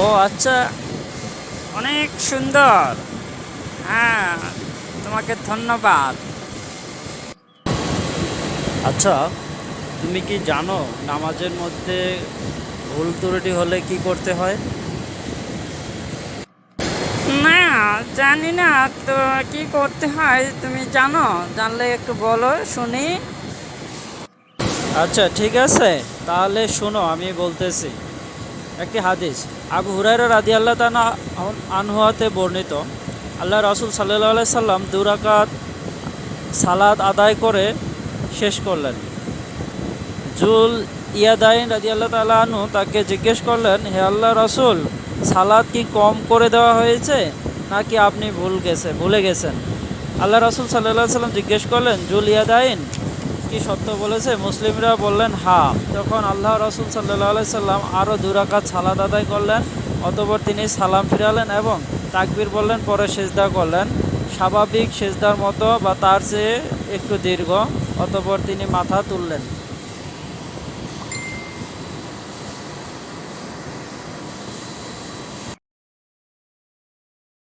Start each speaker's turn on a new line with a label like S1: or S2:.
S1: ও আচ্ছা, অনেক সুন্দর। হ্যাঁ, তোমাকে ধন্যবাদ। আচ্ছা, তুমি কি জানো নামাজের মধ্যে ভুল ত্রুটি হলে কি করতে হয়? না, জানি না তো। কি করতে হয় তুমি জানো? জানলে একটু বলো শুনি। আচ্ছা ঠিক আছে, তাহলে শোনো আমি বলতেছি। একটি হাদিস, আবু হুরায়রা রাদিয়াল্লাহু তাআলা আনহু হতে বর্ণিত, আল্লাহ রাসূল সাল্লাল্লাহু আলাইহি সাল্লাম দুরাকাত সালাত আদায় করে শেষ করলেন। জুল ইয়াদাইন রাদিয়াল্লাহু তাআলা আনহু তাকে জিজ্ঞেস করলেন, হে আল্লাহ রাসূল, সালাত কি কম করে দেওয়া হয়েছে নাকি আপনি ভুলে গেছেন? আল্লাহ রাসূল সাল্লাল্লাহু আলাইহি সাল্লাম জিজ্ঞেস করলেন, জুল ইয়াদাইন কি সত্য বলেছে? মুসলিমরা বললেন হ্যাঁ। তখন আল্লাহ রাসূল সাল্লাল্লাহু আলাইহি সাল্লাম আরও দুরাকাত সালাত আদায় করলেন। অতঃপর তিনি সালাম ফিরালেন এবং তাকবীর বললেন, পরে সিজদা করলেন স্বাভাবিক সিজদার মতো বা তার চেয়ে একটু দীর্ঘ। অতঃপর তিনি মাথা তুললেন।